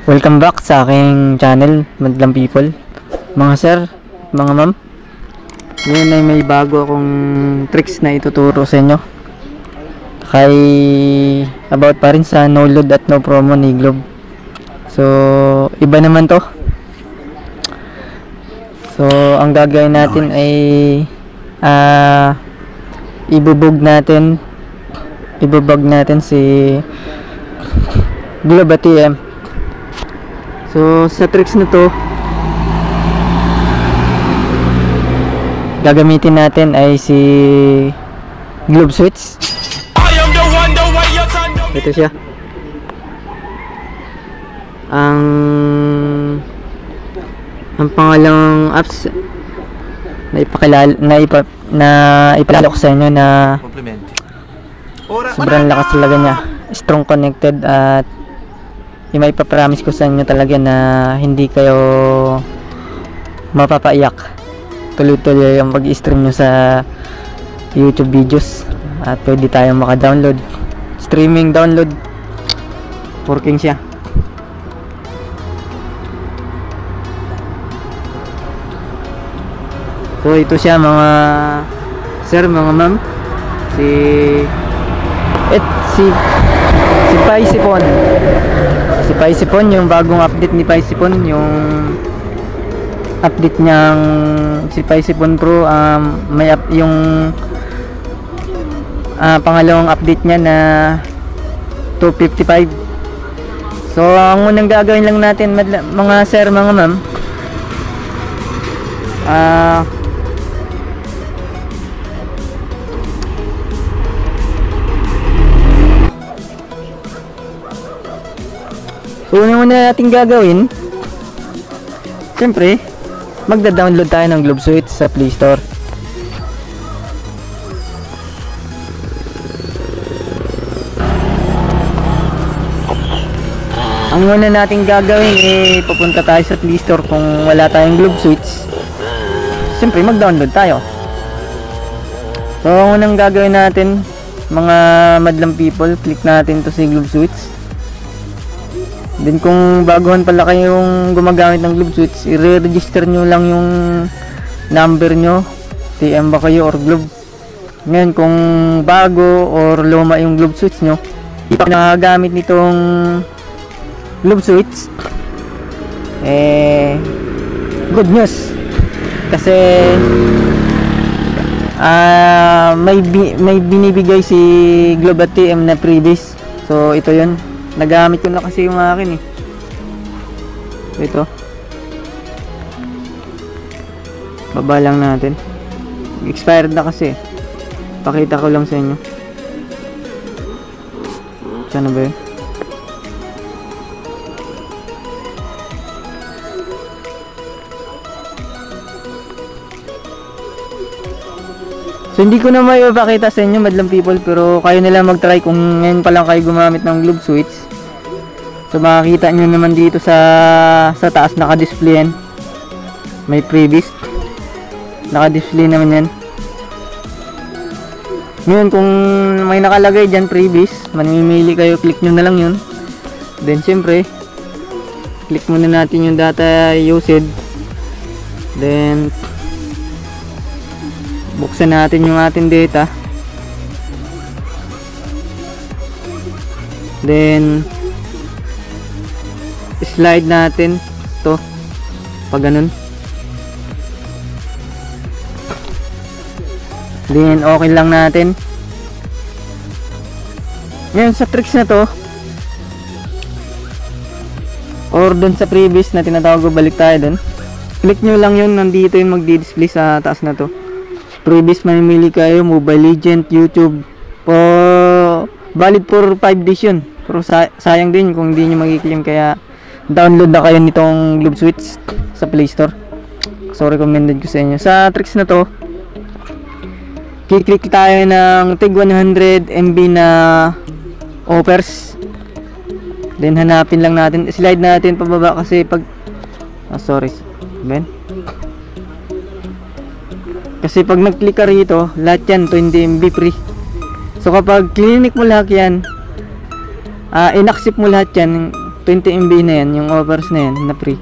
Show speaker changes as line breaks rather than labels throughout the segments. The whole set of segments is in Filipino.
Welcome back sa aking channel, Madlang People. Mga sir, mga ma'am, ngayon ay may bago akong tricks na ituturo sa inyo about pa rin sa no load at no promo ni Globe. So, iba naman to. So, ang gagawin natin ay ibubog natin si Globe ATM. So, sa tricks na to, gagamitin natin ay si Globe Switch. Ito siya. Ang pangalawang apps na ipakilala ko sa inyo na sobrang lakas talaga niya. Strong connected at may ipapromise ko sa inyo talaga na hindi kayo mapapaiyak. Tuloy-tuloy ang pag-stream nyo sa YouTube videos at pwede tayong maka-download, streaming download, working siya. So ito siya mga sir, mga ma'am, si Paisipon. Si Paisipon, yung bagong update ni Paisipon, yung update niyang si Paisipon Pro, yung pangalawang update niya na 255. So ang unang gagawin lang natin mga sir, mga ma'am, so una natin gagawin, siyempre magda-download tayo ng Globe Switch sa Play Store. Ang una natin gagawin pupunta tayo sa Play Store kung wala tayong Globe Switch. Siyempre mag-download tayo. So ang unang gagawin natin mga madlang people, click natin to si Globe Switch. Then kung baguhan pala kayong gumagamit ng Globe Switch, i-register nyo lang yung number nyo, TM ba kayo or Globe. Ngayon kung bago or luma yung Globe Switch nyo, di pa nakagamit nitong Globe Switch, good news, kasi may binibigay si Globe ATM na freebies. So ito yun, nagamit ko na kasi yung akin ito, baba lang natin, expired na kasi, pakita ko lang sa inyo. Sana ba yun? So hindi ko na may ipakita sa inyo madlang people, pero kayo nila mag-try kung ngayon pa lang kayo gumamit ng Globe Switch. So makikita nyo naman dito sa taas naka-display yan, may freebies, naka-display naman yan. Ngayon kung may nakalagay dyan freebies, mamimili kayo, click nyo na lang yun. Then syempre click muna natin yung data usage, then buksan natin yung ating data, then slide natin to pag ganun, then okay lang natin. Ngayon sa tricks na to or dun sa previous na tinatawag ko, balik tayo dun, click nyo lang yun, nandito yung magdi-display sa taas na to. Previous mamimili kayo, Mobile Legend, YouTube, valid for 5 days yun. Pero sayang din kung hindi nyo mag-claim, kaya download na kayo nitong Globe Switch sa Play Store. So recommended ko sa inyo. Sa tricks na to, kiklik tayo ng tig 100 MB na offers, then hanapin lang natin, slide natin pababa kasi pag kasi pag nag-click ka rito, lahat yan 20 MB free. So kapag clinic mo lahat yan, in-accept mo lahat yan, 20 MB na yan, yung offers na yan na free.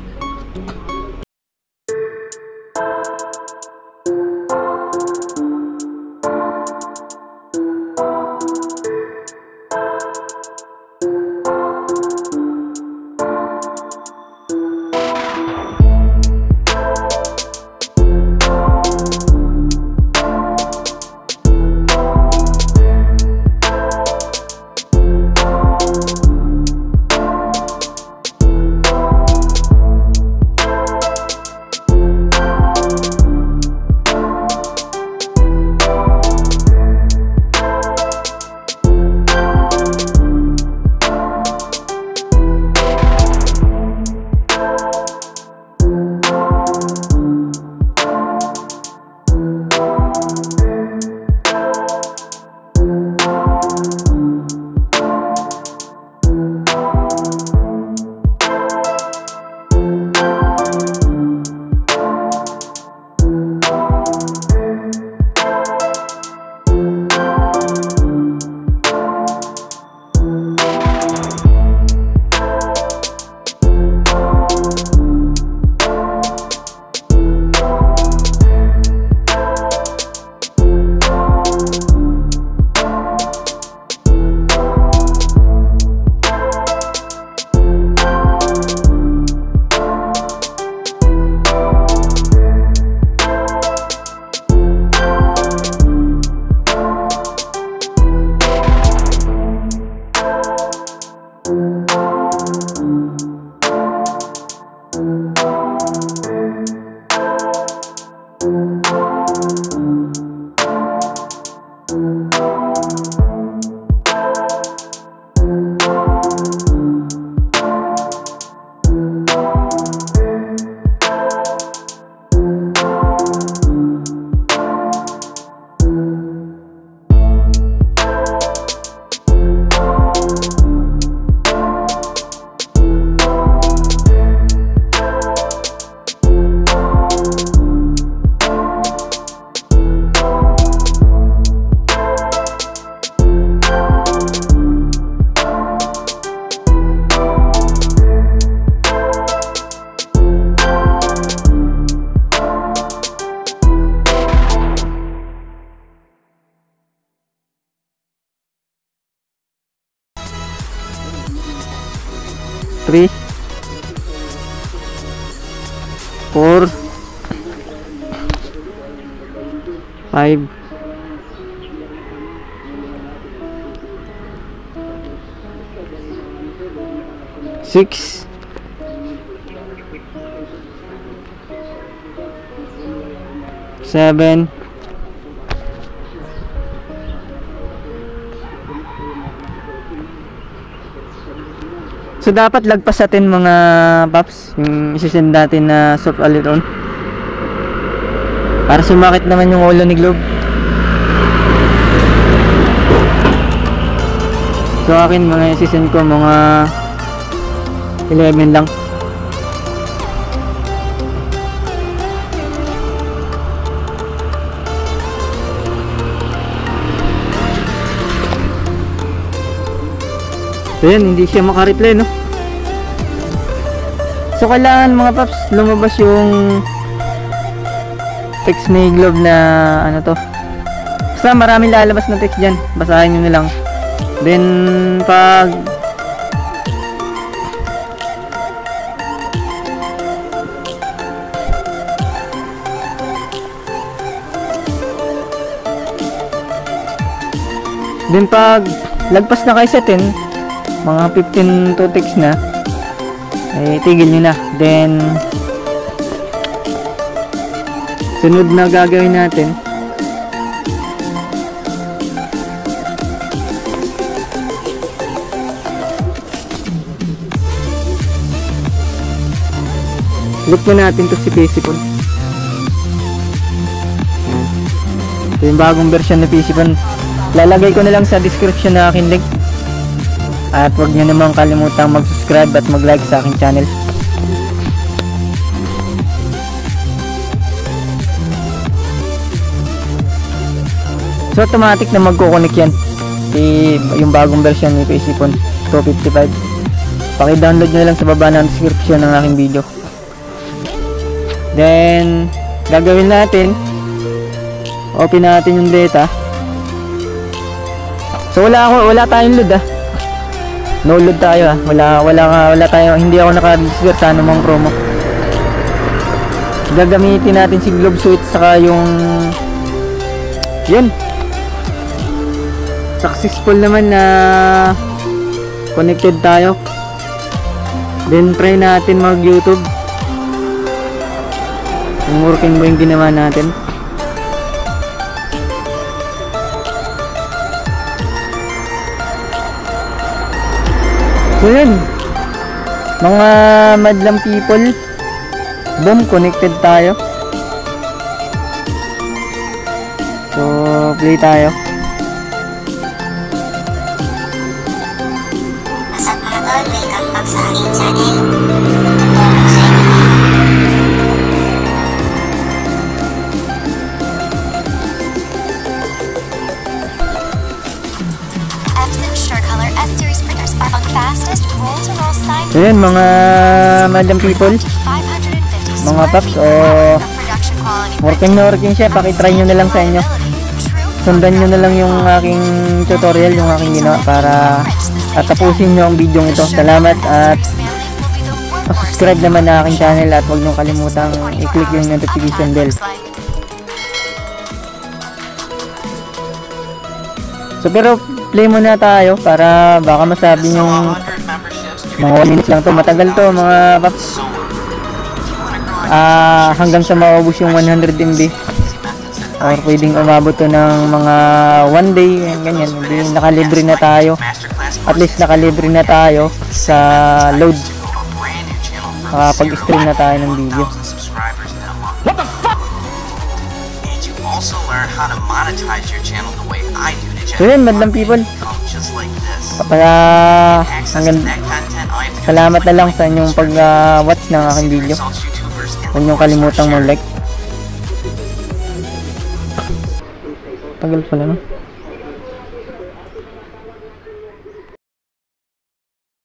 Three, 4, 5, 6, 7, 8. So dapat lagpas natin mga paps yung isisend natin na soft aileron para sumakit naman yung ulo ni Globe. So akin mga isisend ko mga 11 lang. So yan, hindi siya makareply, no? So kailangan mga paps lumabas yung text ni Globe na ano to. Basta maraming lalabas na text dyan, basahin nyo na lang. Then pag lagpas na kayo sa 10, mga 15 to text na, eh tigil nyo na. Then sunod na gagawin natin, click na natin to si PCPhone. Ito yung bagong version ng PCPhone. Lalagay ko na lang sa description na aking link. At huwag nyo naman kalimutang mag-subscribe at mag-like sa aking channel. So automatic na magkukonek yan yung bagong version ni PCPhone 255. paki-download nyo lang sa baba ng description ng aking video. Then gagawin natin, open natin yung data. So wala tayong load no load tayo wala tayo, hindi ako naka-register sa anumang promo. Gagamitin natin si Globe Switch saka yung yun, successful naman na connected tayo. Then try natin mag YouTube kung working ba yung ginawa natin. So yun, mga madlang people, boom, connected tayo. So play tayo.
Sa pagod, may kang sa aking channel.
So yun, mga madam people, mga paps, o working na working siya, pakitry nyo na lang sa inyo. Sundan nyo na lang yung aking tutorial, yung aking ginawa para at tapusin nyo ang video ito. Salamat at subscribe naman na aking channel at huwag nyo kalimutang i-click yung notification bell. So pero play muna tayo para baka masabi yung mga 1 minutes lang to, matagal to mga paps. Hanggang sa maubos yung 100 MB or pwedeng umabot to ng mga 1 day, ganyan. Hindi, nakalibre na tayo, at least nakalibre na tayo sa load, makapag-stream na tayo ng video.
What the fuck? And you also learn how to monetize your channel the way I do to
So yun, madlang people,
just like this.
kaya hanggang salamat na lang sa inyong pag-watch ng aking video. Huwag niyong kalimutang mag-like. Tagal pala no?